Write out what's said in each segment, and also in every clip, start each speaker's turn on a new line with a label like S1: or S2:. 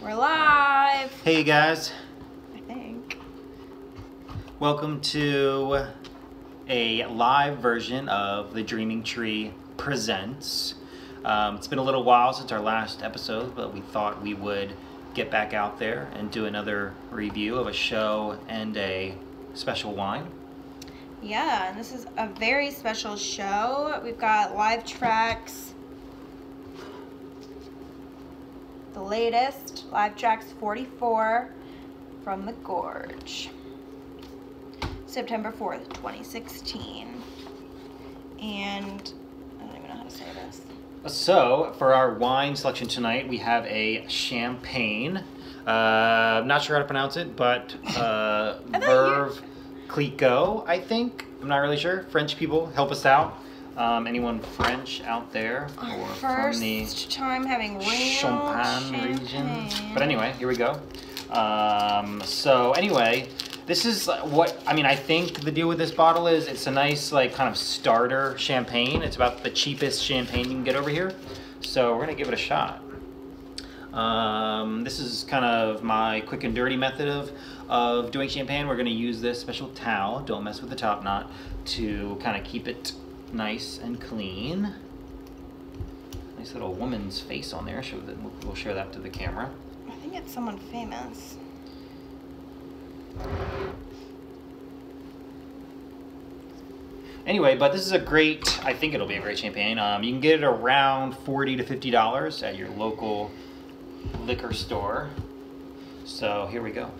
S1: We're live.
S2: Hey guys.
S1: I think.
S2: Welcome to a live version of The Dreaming Tree Presents. It's been a little while since our last episode, but we thought we would get back out there and do another review of a show and a special wine.
S1: Yeah, and this is a very special show. We've got live Trax. The latest, live Trax 44 from the Gorge. September 4th, 2016. And I don't even know how to say this.
S2: So, for our wine selection tonight, we have a champagne. I'm not sure how to pronounce it, but Veuve Clicquot, I think. I'm not really sure. French people, help us out. Anyone French out there? Or
S1: First
S2: from the
S1: time having real
S2: Champagne region. But anyway, here we go. So anyway, this is what, I think the deal with this bottle is it's a nice like kind of starter champagne. It's about the cheapest champagne you can get over here. So we're gonna give it a shot. This is kind of my quick and dirty method of doing champagne. We're gonna use this special towel, don't mess with the top knot, to kind of keep it nice and clean. Nice little woman's face on there. We'll share that to the camera.
S1: I think it's someone famous.
S2: Anyway, but this is a great, I think it'll be a great champagne. You can get it around $40 to $50 at your local liquor store. So here we go.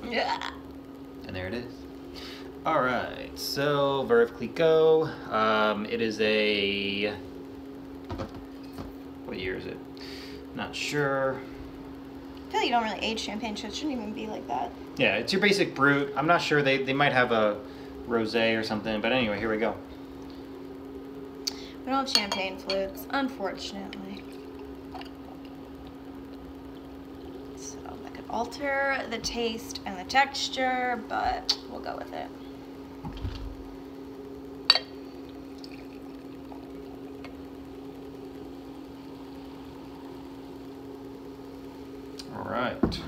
S1: Yeah.
S2: And there it is. All right, so Veuve Clicquot. It is a, what year is it? Not sure.
S1: I feel like you don't really age champagne, so it shouldn't even be like that.
S2: Yeah, it's your basic brut. I'm not sure. They might have a rosé or something, but anyway, here we go.
S1: We don't have champagne flutes, unfortunately. So that could alter the taste and the texture, but we'll go with it.
S2: All right.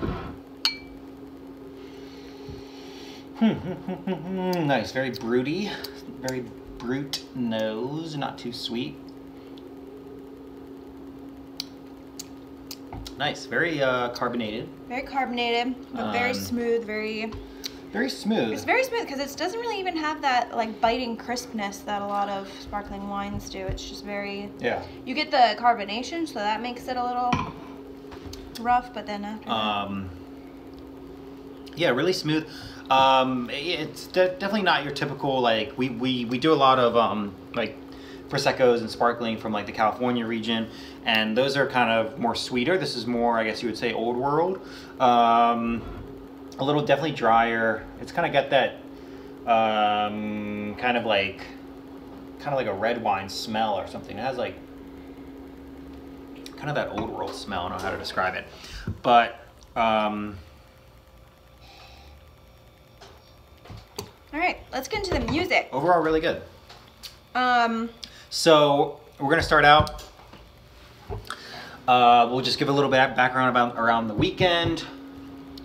S2: Nice, very fruity, very brute nose, not too sweet. Nice, very carbonated.
S1: Very carbonated, but very smooth, very
S2: smooth.
S1: It's very smooth because it doesn't really even have that like biting crispness that a lot of sparkling wines do. It's just very,
S2: yeah.
S1: You get the carbonation, so that makes it a little rough, but then after that.
S2: Yeah, really smooth. It's definitely not your typical, like, we do a lot of like Prosecco's and sparkling from like the California region, and those are kind of more sweeter. This is more, I guess you would say, old world. A little definitely drier. It's kind of got that kind of like a red wine smell or something. It has like kind of that old world smell. I don't know how to describe it, but
S1: all right, let's get into the music.
S2: overall really good. So we're gonna start out. We'll just give a little bit of background around the weekend.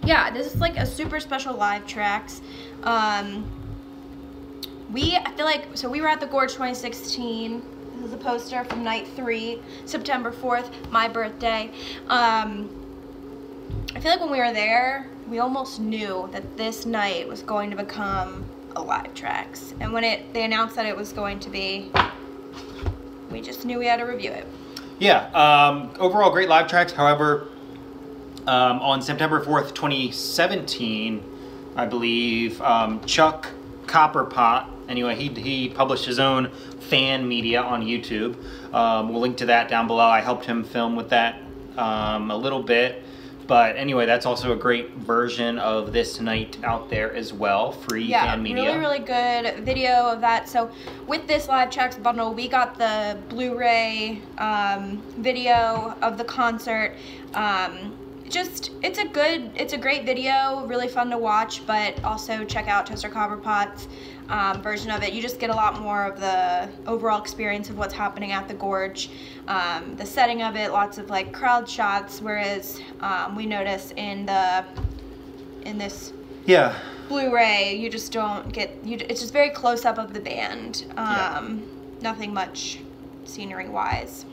S1: Yeah, this is like a super special live Trax. I feel like, so we were at the Gorge 2016. This is a poster from night 3, September 4th, my birthday. I feel like when we were there, we almost knew that this night was going to become a live Trax. And when they announced that it was going to be, we just knew we had to review it.
S2: Yeah, overall great live Trax. However, on September 4th, 2017, I believe, Chuck Copperpot, anyway, he published his own fan media on YouTube. We'll link to that down below. I helped him film with that a little bit. But anyway, that's also a great version of this night out there as well. Free fan media.
S1: Yeah, really good video of that. So with this live Trax bundle, we got the Blu-ray video of the concert. it's a great video, really fun to watch, but also check out Chester Copperpot's version of it. You just get a lot more of the overall experience of what's happening at the Gorge, the setting of it, lots of like crowd shots, whereas we notice in this Blu-ray you just don't get, it's just very close up of the band, nothing much scenery wise.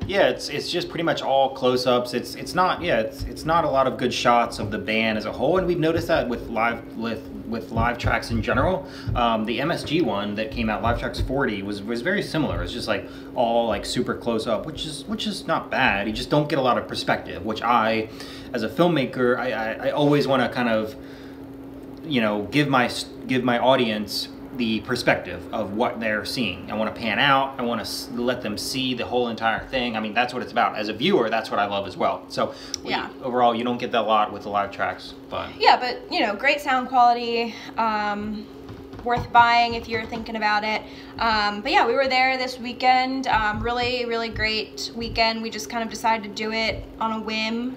S2: Yeah, it's just pretty much all close-ups. It's not a lot of good shots of the band as a whole, and we've noticed that with live tracks in general. The MSG one that came out, Live Tracks 40, was very similar. It's just like all like super close up, which is not bad. You just don't get a lot of perspective, which I, as a filmmaker, I always want to kind of, you know, give my audience the perspective of what they're seeing. I want to pan out. I want to let them see the whole entire thing. I mean, that's what it's about. As a viewer, that's what I love as well. So overall, you don't get that a lot with the live tracks, but
S1: yeah, but you know, great sound quality, worth buying if you're thinking about it. But yeah, we were there this weekend. Really great weekend. We just kind of decided to do it on a whim.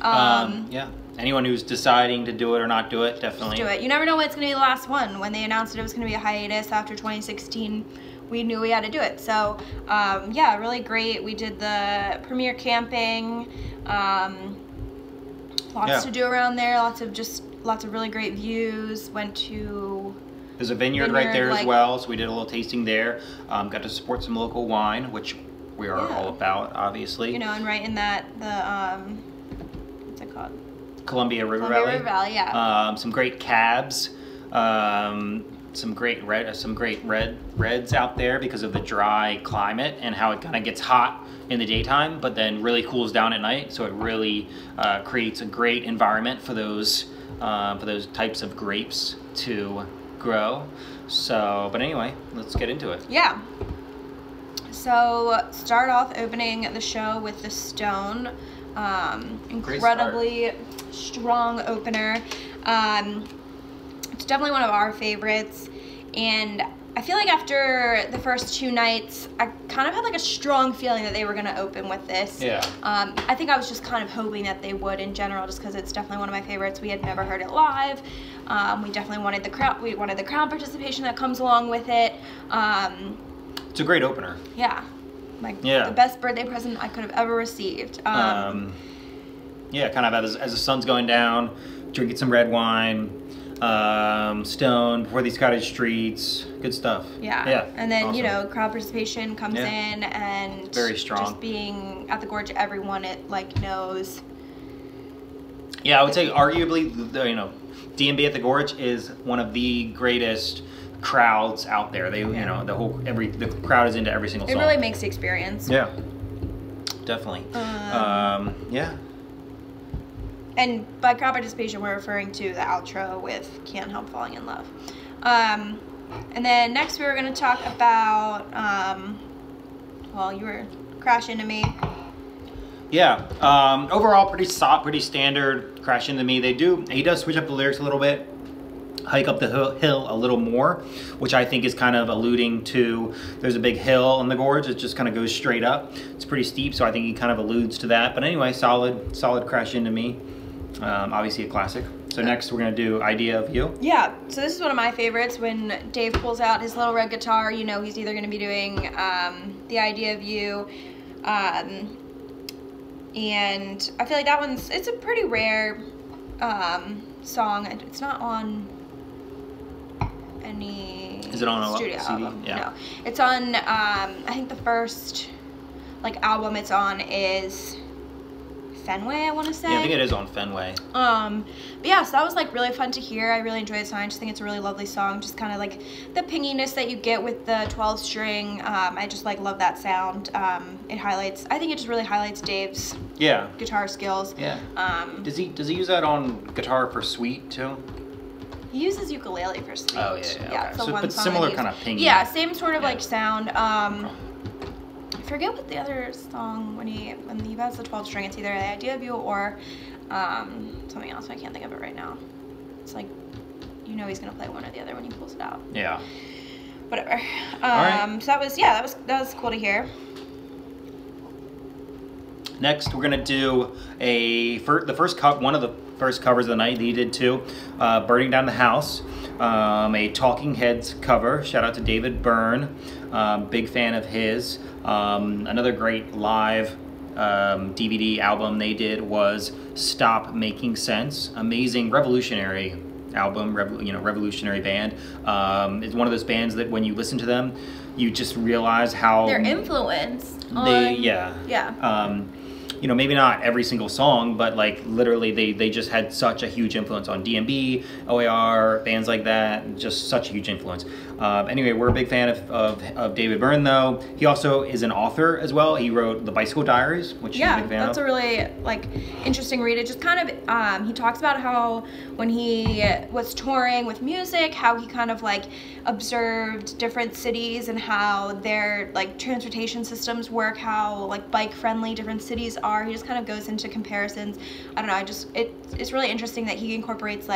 S2: Yeah. Anyone who's deciding to do it or not do it, definitely
S1: do it. You never know when it's going to be the last one. When they announced it was going to be a hiatus after 2016, we knew we had to do it. So, yeah, really great. We did the premiere camping, lots to do around there, lots of really great views. Went to...
S2: There's a vineyard right there as well, so we did a little tasting there. Got to support some local wine, which we are all about, obviously.
S1: You know, and right in that, what's it called?
S2: Columbia River Valley.
S1: Valley, yeah.
S2: Some great cabs, some great reds out there because of the dry climate and how it kind of gets hot in the daytime, but then really cools down at night. So it really creates a great environment for those types of grapes to grow. So, but anyway, let's get into it.
S1: Yeah. So start off opening the show with the Stone. Incredibly strong opener. It's definitely one of our favorites, and I feel like after the first two nights I kind of had like a strong feeling that they were going to open with this. I think I was just kind of hoping that they would in general, just because it's definitely one of my favorites. We had never heard it live. We definitely wanted the crowd participation that comes along with it.
S2: It's a great opener.
S1: The best birthday present I could have ever received.
S2: Yeah, kind of as the sun's going down, drinking some red wine, Stone, Before These Cottage Streets, good stuff. Yeah.
S1: And then,
S2: awesome.
S1: You know, crowd participation comes in, and
S2: it's very strong.
S1: Just being at the Gorge, everyone knows.
S2: Yeah, I would say arguably, you know, D&B at the Gorge is one of the greatest crowds out there. They, you know, the crowd is into every single song.
S1: It really makes the experience.
S2: Yeah, definitely. Yeah.
S1: And by crowd participation, we're referring to the outro with Can't Help Falling in Love. And then next we were going to talk about, well, you were Crash Into Me.
S2: Yeah, overall pretty standard Crash Into Me. He does switch up the lyrics a little bit, hike up the hill a little more, which I think is kind of alluding to, there's a big hill on the Gorge, it just kind of goes straight up. It's pretty steep, so I think he kind of alludes to that. But anyway, solid Crash Into Me. Obviously a classic. So next we're going to do Idea of You. Yeah,
S1: so this is one of my favorites. When Dave pulls out his little red guitar, you know he's either going to be doing The Idea of You, and I feel like that it's a pretty rare song. It's not on any
S2: Is it on a
S1: studio
S2: CD?
S1: album.
S2: Yeah.
S1: No, it's on, I think the first album it's on is Fenway, I want to say.
S2: Yeah, I think it is on Fenway.
S1: But yeah, so that was really fun to hear. I really enjoyed the song. I just think it's a really lovely song. Just kind of the pinginess that you get with the 12 string. I just love that sound. I think it just really highlights Dave's guitar skills.
S2: Yeah. Does he use that on guitar for Sweet too?
S1: He uses ukulele for Sweet.
S2: Oh yeah. Okay.
S1: So
S2: but similar kind of pingy.
S1: Yeah, same sort of sound. I forget what the other song when he has the 12 string. It's either The Idea of You or something else. I can't think of it right now. It's you know he's gonna play one or the other when he pulls it out.
S2: Yeah.
S1: Whatever.
S2: All right.
S1: So that was cool to hear.
S2: Next, we're gonna do one of the first covers of the night. He did too, "Burning Down the House," a Talking Heads cover. Shout out to David Byrne, big fan of his. Another great live DVD album they did was "Stop Making Sense." Amazing, revolutionary album, revolutionary band. It's one of those bands that when you listen to them, you just realize how
S1: their influence.
S2: Maybe not every single song, but like literally they just had such a huge influence on DMB, OAR, bands like that, just such a huge influence. Anyway, we're a big fan of David Byrne though. He also is an author as well. He wrote The Bicycle Diaries, which he's a big fan of.
S1: That's a really interesting read. It just kind of, he talks about how when he was touring with music, how he kind of observed different cities and how their transportation systems work, how bike friendly different cities are. He just kind of goes into comparisons. I don't know, it's really interesting that he incorporates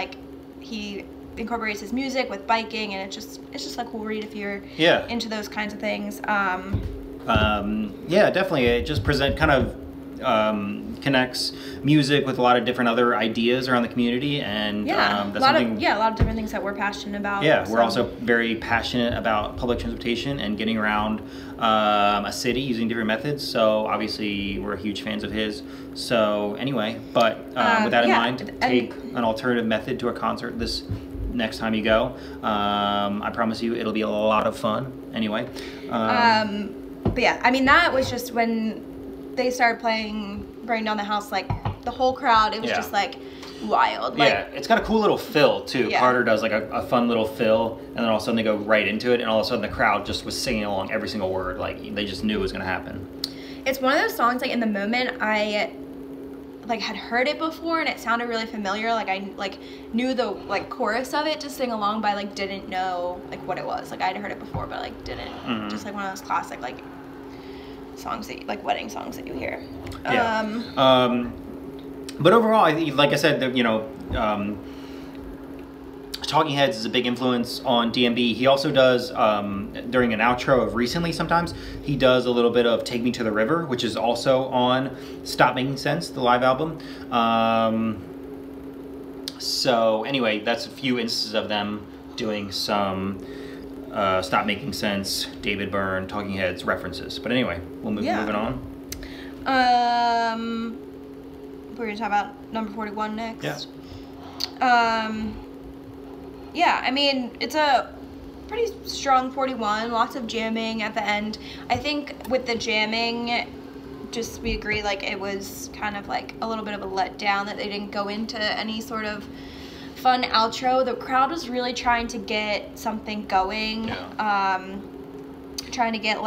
S1: his music with biking, and it's just a cool read if you're into those kinds of things.
S2: Yeah, definitely. It just connects music with a lot of different other ideas around the community, and
S1: that's a lot of different things that we're passionate about.
S2: Yeah, we're also very passionate about public transportation and getting around a city using different methods. So obviously we're huge fans of his. So anyway, but with that in mind, take an alternative method to a concert this next time you go. I promise you it'll be a lot of fun. Anyway.
S1: But yeah, I mean, that was just when they started playing Burning Down the House, the whole crowd, it was just wild.
S2: It's got a cool little fill too.
S1: Yeah.
S2: Carter does a fun little fill, and then all of a sudden they go right into it, and all of a sudden the crowd just was singing along every single word. They just knew it was gonna happen.
S1: It's one of those songs, in the moment I had heard it before and it sounded really familiar. I knew the chorus of it to sing along, but didn't know what it was. I'd heard it before, but didn't.
S2: Mm-hmm.
S1: Just one of those classic songs that wedding songs that you hear.
S2: Yeah. But overall, like I said, Talking Heads is a big influence on DMB. He also does, during an outro of recently sometimes, he does a little bit of Take Me to the River, which is also on Stop Making Sense, the live album. So anyway, that's a few instances of them doing some Stop Making Sense, David Byrne, Talking Heads references. But anyway, moving on.
S1: We're going to talk about number 41 next.
S2: Yeah.
S1: Yeah, I mean, it's a pretty strong 41, lots of jamming at the end. I think with the jamming, just we agree, it was kind of a little bit of a letdown that they didn't go into any sort of fun outro. The crowd was really trying to get something going, trying to get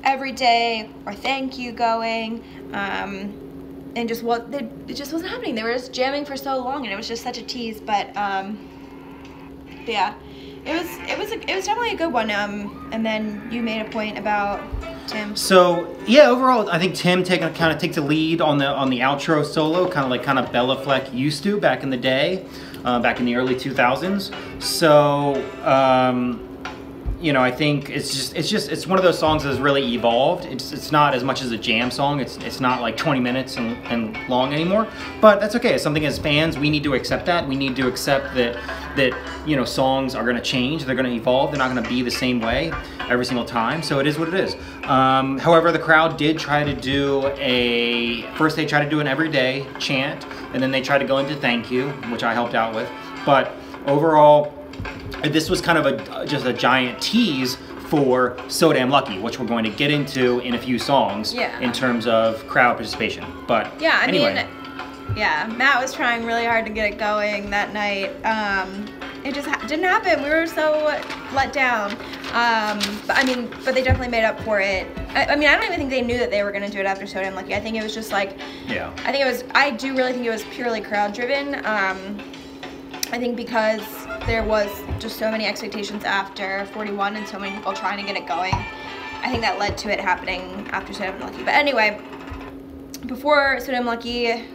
S1: Every Day or Thank You going, and it just wasn't happening. They were just jamming for so long, and it was just such a tease. But yeah, it was definitely a good one. And then you made a point about Tim.
S2: So yeah, overall, I think Tim kind of takes the lead on the outro solo, kind of Bella Fleck used to back in the day, back in the early 2000s. So I think it's one of those songs that has really evolved. It's not as much as a jam song. It's not 20 minutes and long anymore. But that's okay. As something as fans, we need to accept that. We need to accept that songs are going to change. They're going to evolve. They're not going to be the same way every single time. So it is what it is. However, the crowd did try to do first they tried to do an everyday chant, and then they tried to go into Thank You, which I helped out with. But overall, this was kind of just a giant tease for So Damn Lucky, which we're going to get into in a few songs in terms of crowd participation. But
S1: yeah,
S2: anyway.
S1: Matt was trying really hard to get it going that night. It just didn't happen. We were so let down. But they definitely made up for it. I don't even think they knew that they were going to do it after So Damn Lucky. I think it was just I do really think it was purely crowd driven. I think because there was just so many expectations after 41 and so many people trying to get it going, I think that led to it happening after So Damn Lucky. But anyway, before So Damn Lucky,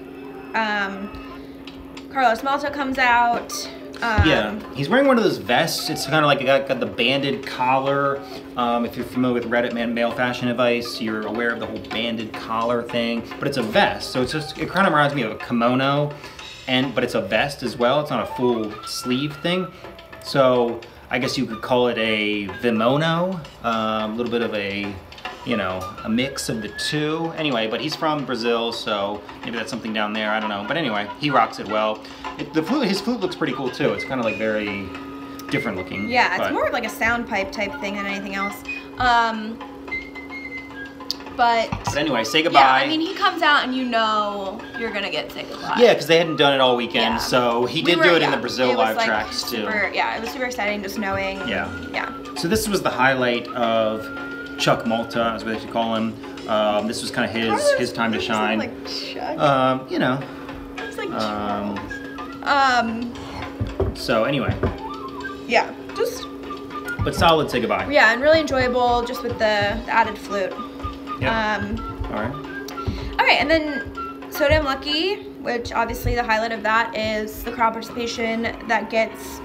S1: Carlos Malta comes out.
S2: Yeah, he's wearing one of those vests. It's kind of like got the banded collar. If you're familiar with Reddit male fashion advice, you're aware of the whole banded collar thing. But it's a vest, so it kind of reminds me of a kimono, but it's a vest as well. It's not a full sleeve thing. So I guess you could call it a vimono, a little bit of a mix of the two. Anyway, but he's from Brazil, so maybe that's something down there, I don't know. But anyway, he rocks it well. His flute looks pretty cool too. It's kind of like very different looking.
S1: Yeah, it's more of like a sound pipe type thing than anything else. But
S2: anyway, say goodbye.
S1: Yeah, I mean, he comes out and you're gonna get say goodbye.
S2: Yeah, because they hadn't done it all weekend, so he did do it in the Brazil live tracks too.
S1: Yeah, it was super exciting just knowing.
S2: Yeah.
S1: Yeah.
S2: So this was the highlight of Chuck Malta, as we like to call him. This was kind of his time to shine.
S1: Like Chuck. It's like
S2: So anyway.
S1: Yeah,
S2: But solid say goodbye.
S1: Yeah, and really enjoyable just with the added flute.
S2: Yeah. All
S1: right, and then So Damn Lucky, which obviously the highlight of that is the crowd participation that gets.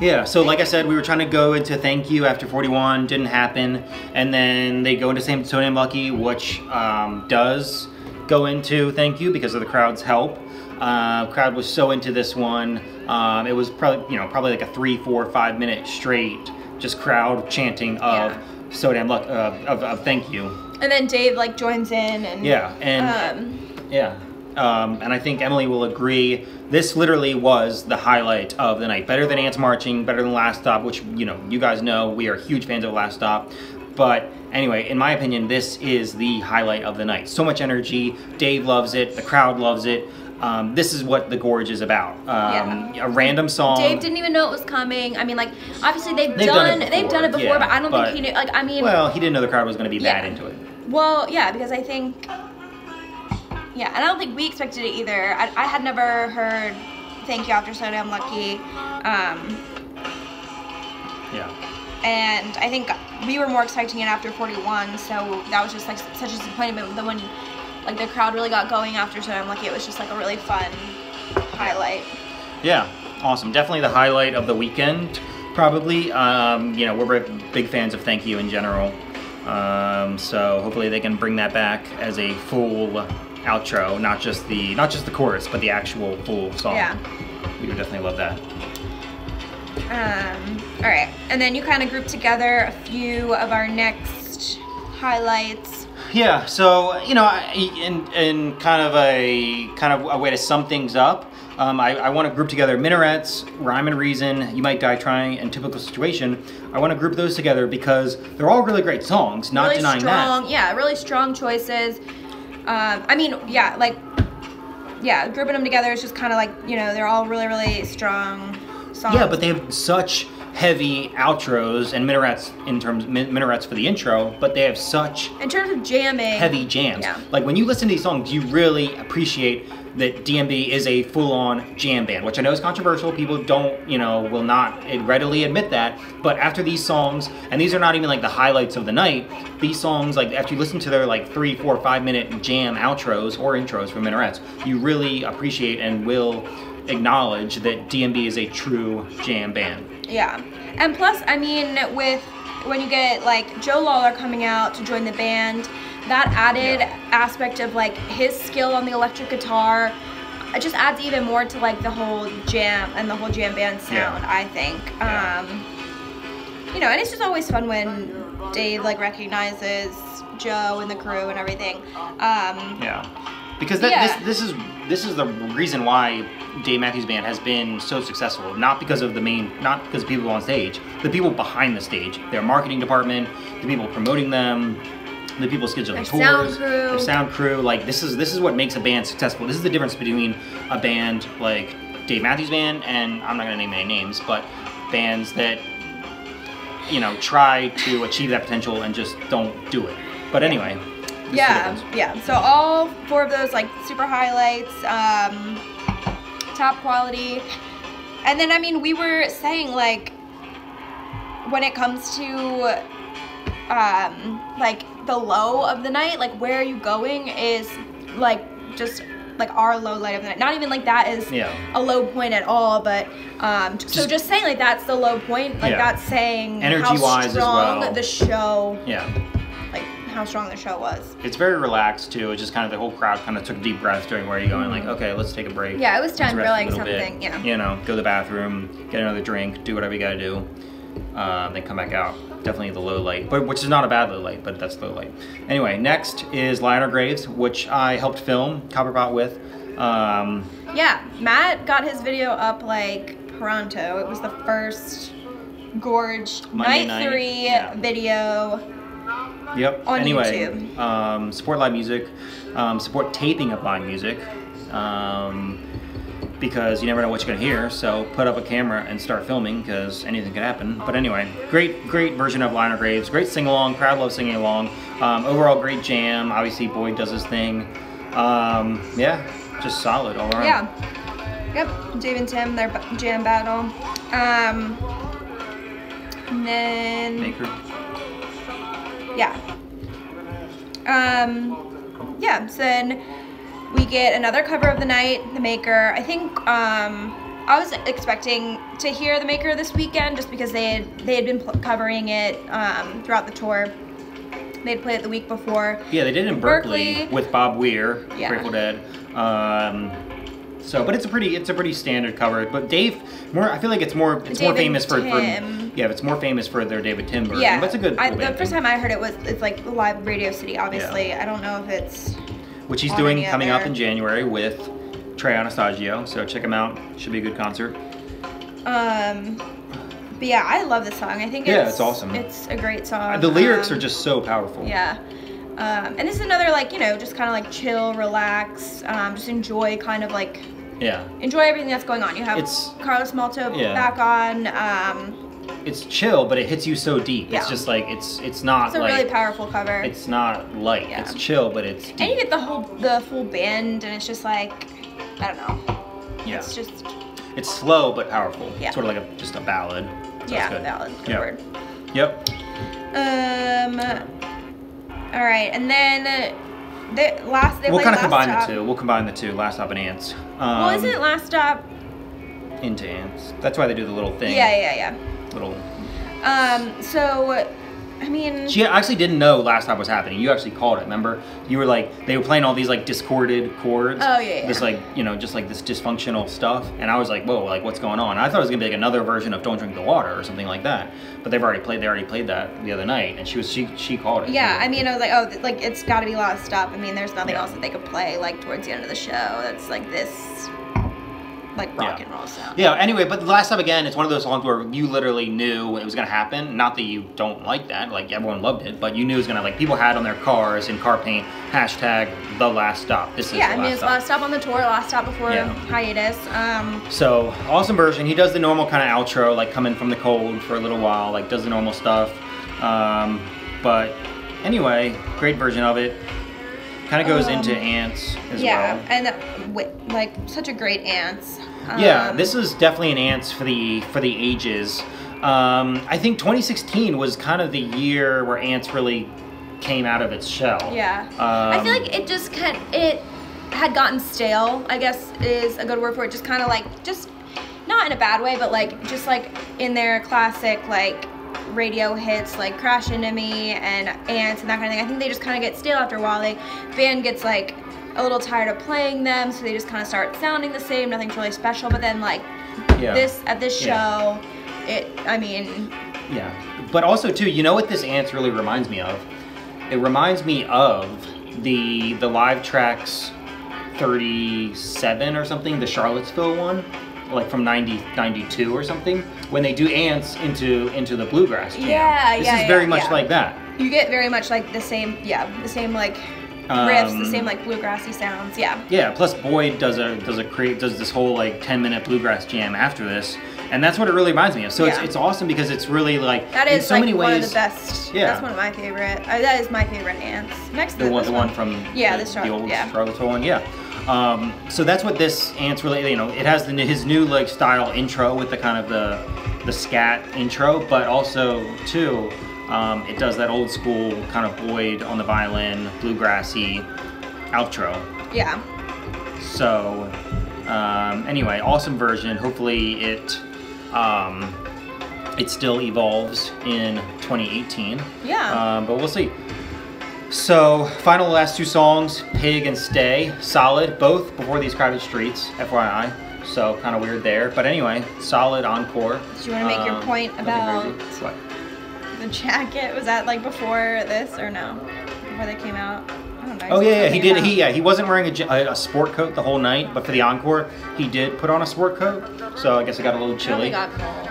S2: Yeah, so like I said, we were trying to go into Thank You after 41, didn't happen, and then they go into So Damn Lucky, which does go into Thank You because of the crowd's help. Crowd was so into this one. It was probably like a 3, 4, 5 minute straight just crowd chanting of So Damn Lucky, of Thank You. And
S1: then Dave like joins in and
S2: and I think Emily will agree. This literally was the highlight of the night. Better than Ants Marching, better than Last Stop, which you guys know we are huge fans of Last Stop. But anyway, in my opinion, this is the highlight of the night. So much energy. Dave loves it. The crowd loves it. This is what the Gorge is about. A random song.
S1: Dave didn't even know it was coming. I mean, like, obviously they've done it before, but I don't think he knew. Like, I mean,
S2: well, he didn't know the crowd was going to be that into it.
S1: Well, yeah, because I think, and I don't think we expected it either. I had never heard Thank You after So Damn Lucky. And I think we were more expecting it after 41, so that was just like such a disappointment. But then when like the crowd really got going after So Damn Lucky, it was just like a really fun highlight.
S2: Yeah, awesome. Definitely the highlight of the weekend, probably. We're big fans of Thank You in general. So hopefully they can bring that back as a full outro, not just the chorus, but the actual full song.
S1: Yeah.
S2: We would definitely love that.
S1: All right, and then you kind of grouped together a few of our next highlights.
S2: Yeah, so in kind of a way to sum things up, I want to group together Minarets, Rhyme and Reason, You Might Die Trying, and Typical Situation. I want to group those together because they're all really great songs, not denying that.
S1: Yeah, really strong choices. Grouping them together is just kind of like, they're all really, really strong songs.
S2: Yeah, but they have such heavy outros and minarets for the intro, but they have such
S1: in terms of jamming
S2: heavy jams.
S1: Yeah.
S2: Like when you listen to these songs, you really appreciate that DMB is a full-on jam band, which I know is controversial. People will not readily admit that. But after these songs, and these are not even like the highlights of the night, these songs, like after you listen to their like 3, 4, 5 minute jam outros or intros for Minarets, you really appreciate and will acknowledge that DMB is a true jam band.
S1: Yeah, and plus, I mean, when you get like Joe Lawler coming out to join the band, that added aspect of like his skill on the electric guitar, it just adds even more to like the whole jam and the whole jam band sound. I think, and it's just always fun when Dave like recognizes Joe and the crew and everything.
S2: Because this is the reason why Dave Matthews Band has been so successful. Not because of not because of people on stage, the people behind the stage, their marketing department, the people promoting them, the people scheduling tours, their sound crew. Like this is what makes a band successful. This is the difference between a band like Dave Matthews Band and I'm not gonna name any names, but bands that try to achieve that potential and just don't do it. But anyway.
S1: So all 4 of those like super highlights, top quality. And then I mean we were saying like when it comes to like the low of the night, like where are you going is like just like our low light of the night. Not even like that is a low point at all, but so just saying like that's the low point, like that's saying
S2: energy-wise
S1: how strong
S2: as well.
S1: the show,
S2: like
S1: how strong the show was.
S2: It's very relaxed too. It's just kind of the whole crowd kind of took a deep breath during where you're going like, okay, let's take a break.
S1: Yeah, it was time for like
S2: bit,
S1: something.
S2: You know, go to the bathroom, get another drink, do whatever you gotta do, then come back out. Definitely the low light, but which is not a bad low light, but that's low light. Anyway, next is Lionel Graves, which I helped film Copperpot with.
S1: Yeah, Matt got his video up like pronto. It was the first Gorge
S2: Monday
S1: night 3 video.
S2: Yep.
S1: On
S2: anyway,
S1: YouTube.
S2: Support live music, support taping of live music, because you never know what you're gonna hear. So put up a camera and start filming because anything could happen. But anyway, great version of Lionel Graves. Great sing along. Crowd loves singing along. Overall, great jam. Obviously, Boyd does his thing. Yeah, just solid all around.
S1: Yeah. Yep. Dave and Tim, their jam battle. And then
S2: Maker.
S1: Yeah. Yeah, so then we get another cover of the night, The Maker. I think I was expecting to hear The Maker this weekend just because they had been covering it throughout the tour. They'd played it the week before.
S2: Yeah, they did it in Berkeley with Bob Weir, Grateful Dead. So, but it's a pretty standard cover. But Dave, I feel like it's more famous for it's more famous for their David Tim version.
S1: Yeah,
S2: but it's a good.
S1: The first time I heard it's like live Radio City. Obviously, I don't know if it's
S2: which he's doing coming up in January with Trey Anastasio. So check him out. Should be a good concert.
S1: But yeah, I love this song. I think
S2: it's awesome.
S1: It's a great song.
S2: The lyrics are just so powerful.
S1: Yeah. And this is another like, just kind of like chill, relax, just enjoy kind of like enjoy everything that's going on. You have Carlos Malto back on.
S2: It's chill, but it hits you so deep. It's just like it's not.
S1: It's a really powerful cover.
S2: It's not light. Yeah. It's chill, but it's deep.
S1: And you get the full band, and it's just like I don't know.
S2: Yeah.
S1: It's just.
S2: It's slow but powerful.
S1: Yeah.
S2: Sort of like just a ballad. So
S1: ballad. Good word.
S2: Yep.
S1: All right, and then
S2: we'll kind of combine the two. We'll combine the two. Last Stop and Ants.
S1: Well, isn't it Last Stop?
S2: Into Ants. That's why they do the little thing.
S1: Yeah.
S2: Little.
S1: So, I mean.
S2: She actually didn't know Last Stop was happening. You actually called it. Remember? You were like, they were playing all these like discorded chords.
S1: Oh yeah.
S2: This like just like this dysfunctional stuff, and I was like, whoa, like what's going on? I thought it was gonna be like another version of Don't Drink the Water or something like that. But they already played that the other night, and she called it.
S1: Yeah, I mean, I was like, oh, like it's got to be Last Stop. I mean, there's nothing else that they could play like towards the end of the show. That's like this. Like rock and roll sound. Yeah,
S2: anyway, but the Last Stop Again, it's one of those songs where you literally knew it was going to happen. Not that you don't like that, like everyone loved it, but you knew it was going to, like, people had on their cars in car paint, hashtag The Last Stop. This is the last stop.
S1: It's Last Stop on the tour, Last Stop before hiatus.
S2: So, awesome version. He does the normal kind of outro, like coming from the cold for a little while, like does the normal stuff. But anyway, great version of it. Kind of goes into Ants as well.
S1: Yeah, and like such a great Ants.
S2: Yeah, this is definitely an Ants for the ages. I think 2016 was kind of the year where Ants really came out of its shell.
S1: Yeah, I feel like it had gotten stale, I guess is a good word for it. Just kind of like, just not in a bad way, but like just like in their classic like radio hits like Crash Into Me and Ants and that kind of thing. I think they just kind of get stale after a while. The band gets like a little tired of playing them, so they just kind of start sounding the same. Nothing's really special. But then like this show, I mean. Yeah,
S2: but also too, you know what this Ants really reminds me of? It reminds me of the live Trax 37 or something, the Charlottesville one. Like from 92 or something, when they do Ants into the bluegrass jam. This is very much like that.
S1: You get very much like the same like riffs, the same like bluegrassy sounds.
S2: Yeah. Plus Boyd does this whole like 10-minute bluegrass jam after this, and that's what it really reminds me of. So it's awesome because it's really like
S1: that is
S2: in so
S1: like
S2: many ways,
S1: one of the best. Yeah, that's one of my favorite. That is my favorite Ants. Next to
S2: the one from the old Charlottesville one. Yeah. So that's what this Ants really, it has his new like style intro with the kind of the scat intro, but also too, it does that old school kind of Boyd on the violin, bluegrassy outro.
S1: Yeah.
S2: So anyway, awesome version. Hopefully it still evolves in 2018.
S1: Yeah.
S2: But we'll see. So final last two songs, Pig and Stay, solid, both Before These Crowded Streets, FYI. So kind of weird there, but anyway, solid encore.
S1: Do you want to make your point about
S2: what?
S1: The jacket? Was that like before this or no? Before they came out? I don't know.
S2: Oh yeah, he did. He wasn't wearing a sport coat the whole night, but for the encore, he did put on a sport coat. So I guess it got a little chilly.
S1: It got cold.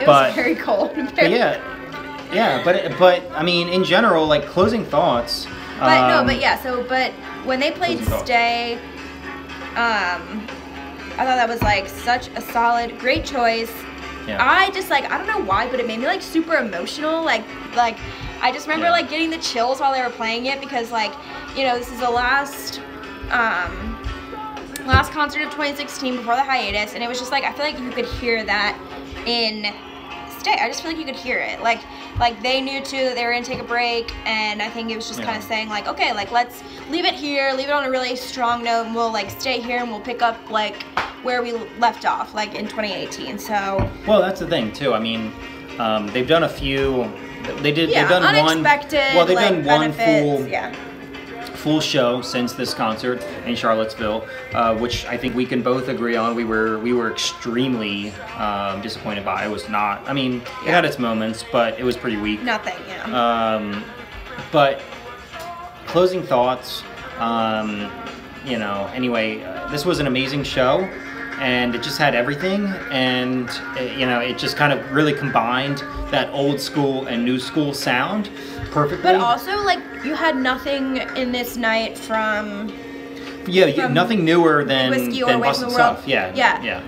S1: It was very cold.
S2: But yeah, but I mean, in general, like closing thoughts.
S1: But when they played Stay, I thought that was like such a solid, great choice.
S2: Yeah.
S1: I just like, I don't know why, but it made me like super emotional. Like I just remember like getting the chills while they were playing it because like, you know, this is the last concert of 2016 before the hiatus, and it was just like, I feel like you could hear that in Stay. I just feel like you could hear it. Like they knew too that they were gonna take a break, and I think it was just kind of saying like, okay, like let's leave it here, leave it on a really strong note, and we'll like stay here and we'll pick up like where we left off, like in 2018. So. Well,
S2: that's the thing too. I mean, they've done a few. They've done
S1: unexpected.
S2: One. Well, they've
S1: like,
S2: done one
S1: benefits,
S2: full show since this concert in Charlottesville, which I think we can both agree on. We were extremely disappointed by. It was not. I mean, it had its moments, but it was pretty weak.
S1: Nothing. Yeah.
S2: But closing thoughts. You know. Anyway, this was an amazing show. And it just had everything, and you know, it just kind of really combined that old school and new school sound perfectly.
S1: But also, like, you had nothing in this night from
S2: nothing newer than
S1: Whiskey or Away from the World.
S2: Stuff. Yeah.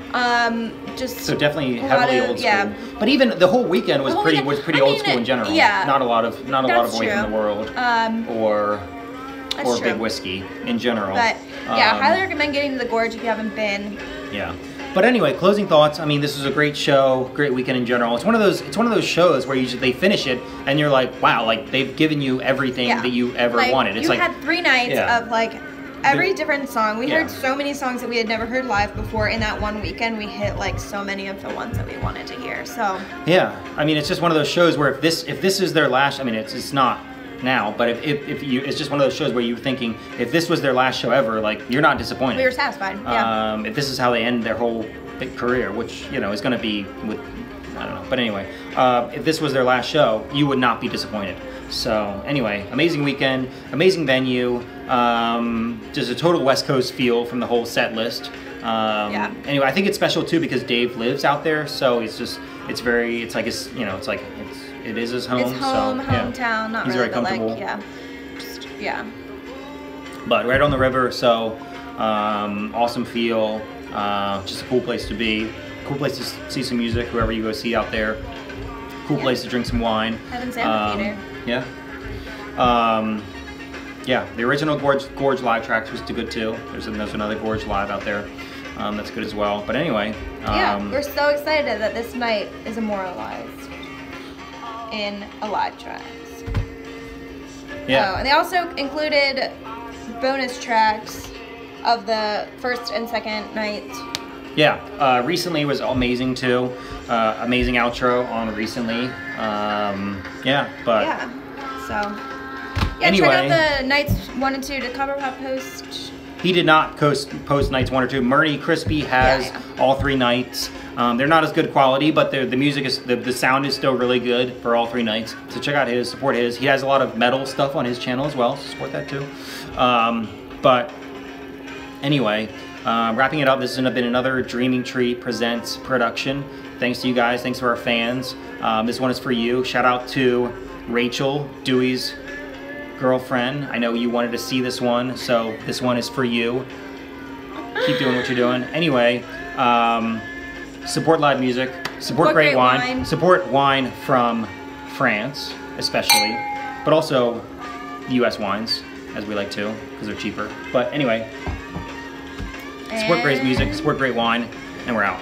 S1: Just
S2: so definitely heavily old school. Yeah. But even the whole weekend was pretty old school in general.
S1: Yeah.
S2: Not a lot of Away from the World or Big Whiskey in general.
S1: But yeah, highly recommend getting to the Gorge if you haven't been.
S2: Yeah. But anyway, closing thoughts. I mean, this was a great show, great weekend in general. It's one of those shows where they finish it and you're like, wow, like they've given you everything that you ever wanted. It's
S1: had 3 nights of like every different song. We heard so many songs that we had never heard live before in that one weekend. We hit like so many of the ones that we wanted to hear. So
S2: yeah, I mean, it's just one of those shows where if this is their last, I mean, it's not now, but if you, it's just one of those shows where you're thinking if this was their last show ever, like you're not disappointed.
S1: We were satisfied. Yeah.
S2: If this is how they end their whole big career, which you know is going to be with, I don't know, but anyway, if this was their last show, you would not be disappointed. So anyway, amazing weekend, amazing venue, just a total West Coast feel from the whole set list. Anyway, I think it's special too because Dave lives out there, so it is his home.
S1: It's home, hometown, not
S2: he's
S1: really,
S2: very comfortable.
S1: But like,
S2: But right on the river, so awesome feel. Just a cool place to be. Cool place to see some music, whoever you go see out there. Cool place to drink some wine.
S1: Heaven's Amphitheater.
S2: Yeah, the original Gorge live tracks was good too. There's another Gorge live out there. That's good as well. But anyway.
S1: We're so excited that this night is immortalized in a live tracks.
S2: Yeah.
S1: Oh, and they also included bonus tracks of the first and second night. Yeah,
S2: Recently was amazing too. Amazing outro on Recently. Anyway,
S1: check out the nights 1 and 2. Did Copperpot post?
S2: He did not post nights 1 or 2. Murray Crispy has all 3 nights. They're not as good quality, but the music is the sound is still really good for all 3 nights. So check out his, support his. He has a lot of metal stuff on his channel as well. So support that too. But anyway, wrapping it up. This has been another Dreaming Tree Presents production. Thanks to you guys. Thanks to our fans. This one is for you. Shout out to Rachel, Dewey's girlfriend. I know you wanted to see this one, so this one is for you. Keep doing what you're doing. Anyway, support live music, support great wine, support wine from France, especially, but also U.S. wines, as we like to, because they're cheaper. But anyway, support great music, support great wine, and we're out.